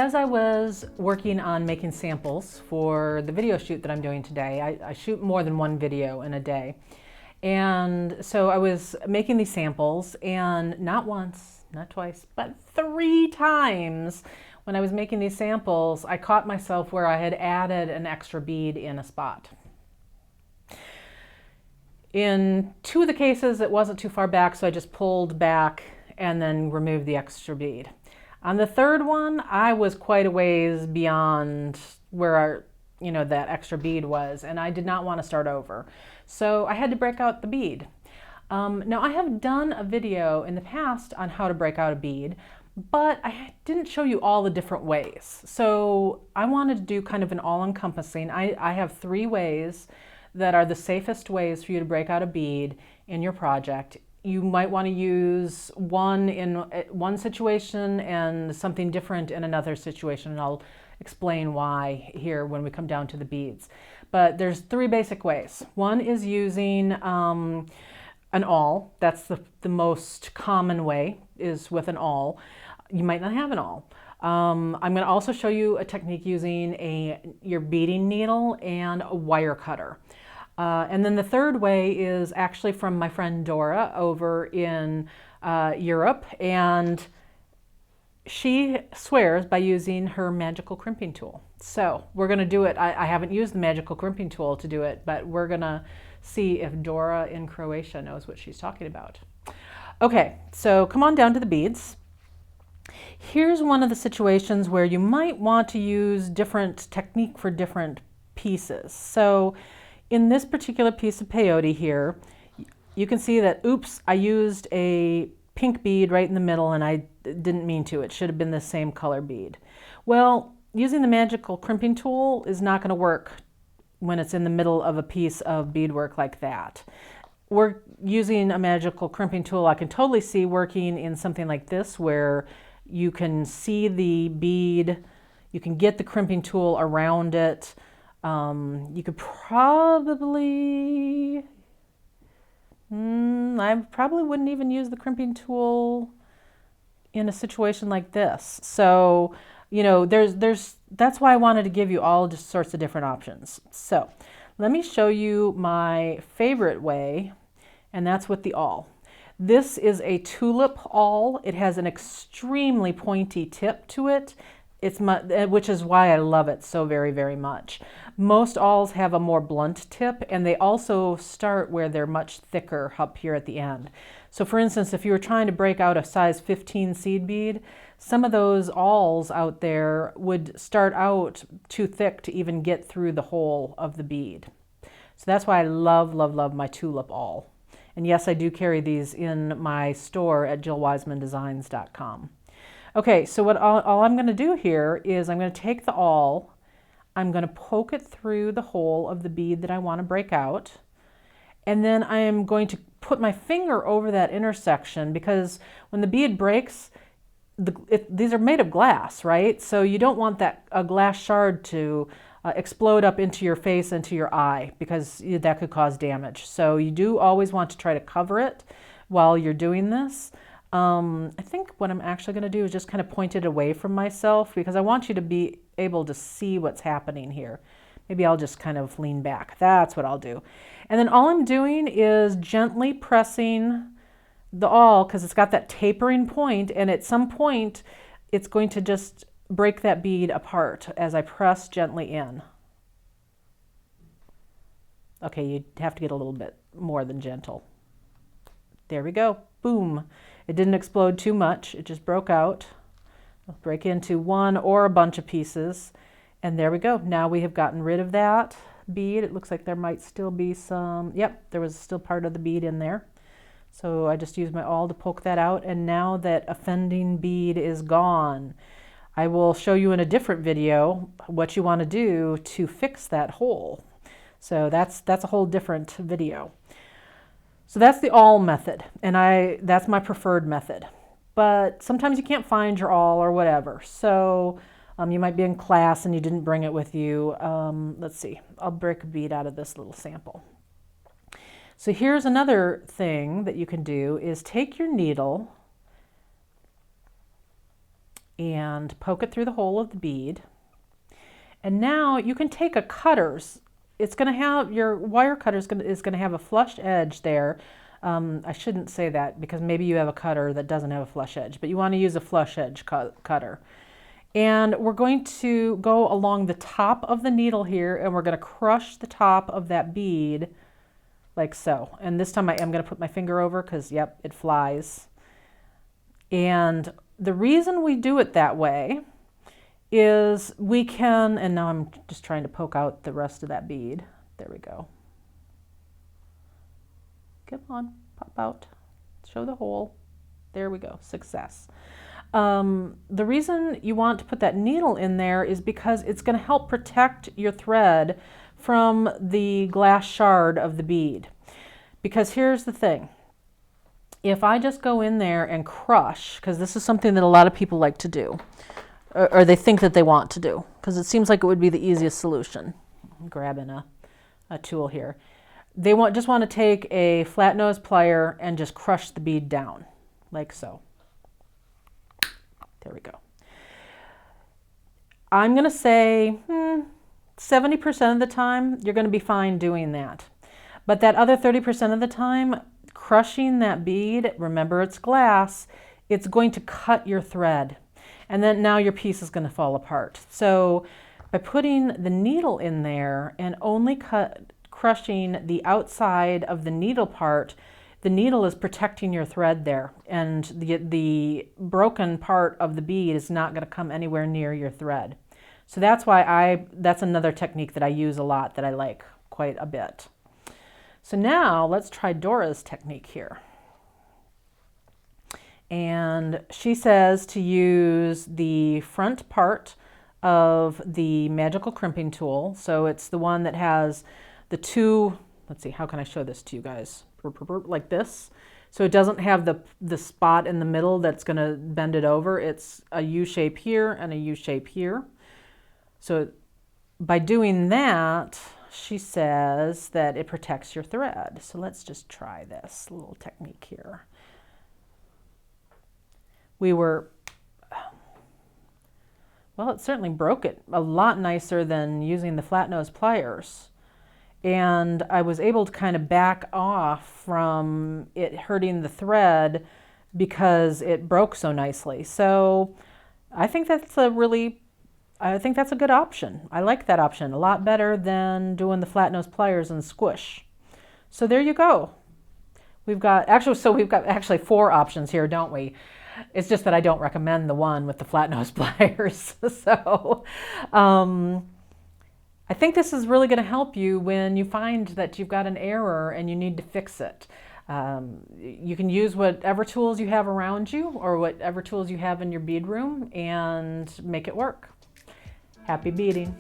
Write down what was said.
as I was working on making samples for the video shoot that I'm doing today, I shoot more than one video in a day. And so I was making these samples, and not once, not twice, but 3 times when I was making these samples, I caught myself where I had added an extra bead in a spot. In 2 of the cases, it wasn't too far back, so I just pulled back and then removed the extra bead. On the 3rd one, I was quite a ways beyond where that extra bead was, and I did not want to start over. So I had to break out the bead. Now I have done a video in the past on how to break out a bead, but I didn't show you all the different ways. So I wanted to do kind of an all-encompassing. I have 3 ways that are the safest ways for you to break out a bead in your project. You might want to use one in one situation and something different in another situation, and I'll explain why here when we come down to the beads. But there's 3 basic ways. One is using an awl. That's the most common way, is with an awl. You might not have an awl. I'm going to also show you a technique using your beading needle and a wire cutter. And then the 3rd way is actually from my friend Dora over in Europe, and she swears by using her magical crimping tool. So we're going to do it. I haven't used the magical crimping tool to do it, but we're going to see if Dora in Croatia knows what she's talking about. Okay, so come on down to the beads. Here's one of the situations where you might want to use different technique for different pieces. So in this particular piece of peyote here, you can see that, oops, I used a pink bead right in the middle, and I didn't mean to. It should have been the same color bead. Well, using the magical crimping tool is not going to work when it's in the middle of a piece of beadwork like that. We're using a magical crimping tool. I can totally see working in something like this where you can see the bead, you can get the crimping tool around it. You could probably, I probably wouldn't even use the crimping tool in a situation like this. So, that's why I wanted to give you all just sorts of different options. So let me show you my favorite way, and that's with the awl. This is a tulip awl. It has an extremely pointy tip to it. Which is why I love it so very, very much. Most awls have a more blunt tip, and they also start where they're much thicker up here at the end. So for instance, if you were trying to break out a size 15 seed bead, some of those awls out there would start out too thick to even get through the hole of the bead. So that's why I love, love, love my tulip awl. And yes, I do carry these in my store at jillwisemandesigns.com. Okay, so all I'm going to do here is I'm going to take the awl, I'm going to poke it through the hole of the bead that I want to break out, and then I am going to put my finger over that intersection, because when the bead breaks, these are made of glass, right? So you don't want a glass shard to explode up into your face, into your eye, because that could cause damage. So you do always want to try to cover it while you're doing this. I think what I'm actually going to do is just kind of point it away from myself, because I want you to be able to see what's happening here. Maybe I'll just kind of lean back. That's what I'll do. And then all I'm doing is gently pressing the awl, because it's got that tapering point, and at some point it's going to just break that bead apart as I press gently in. Okay, you have to get a little bit more than gentle. There we go. Boom. It didn't explode too much. It just broke out. I'll break into one or a bunch of pieces. And there we go. Now we have gotten rid of that bead. It looks like there might still be some, yep, there was still part of the bead in there. So I just used my awl to poke that out. And now that offending bead is gone, I will show you in a different video what you want to do to fix that hole. So that's a whole different video. So that's the awl method, and that's my preferred method. But sometimes you can't find your awl or whatever. So you might be in class and you didn't bring it with you. Let's see, I'll break a bead out of this little sample. So here's another thing that you can do is take your needle and poke it through the hole of the bead. And now you can take a cutter's. It's going to have, your wire cutter is going to have a flush edge there. I shouldn't say that because maybe you have a cutter that doesn't have a flush edge, but you want to use a flush edge cutter. And we're going to go along the top of the needle here, and we're going to crush the top of that bead like so. And this time I am going to put my finger over because, yep, it flies. And the reason we do it that way is we can, and now I'm just trying to poke out the rest of that bead. There we go. Come on, pop out, show the hole. There we go, success. The reason you want to put that needle in there is because it's going to help protect your thread from the glass shard of the bead. Because here's the thing. If I just go in there and crush, because this is something that a lot of people like to do, or they think that they want to do, because it seems like it would be the easiest solution. I'm grabbing a tool here. They just want to take a flat nose plier and just crush the bead down, like so. There we go. I'm going to say 70% of the time you're going to be fine doing that. But that other 30% of the time, crushing that bead, remember it's glass, it's going to cut your thread. And then now your piece is going to fall apart. So by putting the needle in there and only crushing the outside of the needle part, the needle is protecting your thread there. And the broken part of the bead is not going to come anywhere near your thread. So that's why that's another technique that I use a lot that I like quite a bit. So now let's try Dora's technique here. And she says to use the front part of the magical crimping tool. So it's the one that has the two, let's see, how can I show this to you guys? Like this. So it doesn't have the spot in the middle that's going to bend it over. It's a U shape here and a U shape here. So by doing that, she says that it protects your thread. So let's just try this little technique here. Well, it certainly broke it a lot nicer than using the flat nose pliers. And I was able to kind of back off from it hurting the thread because it broke so nicely. So I think that's a good option. I like that option a lot better than doing the flat nose pliers and squish. So there you go. We've got actually 4 options here, don't we? It's just that I don't recommend the one with the flat nose pliers. So I think this is really going to help you when you find that you've got an error and you need to fix it. You can use whatever tools you have around you or whatever tools you have in your bead room and make it work. Happy beading.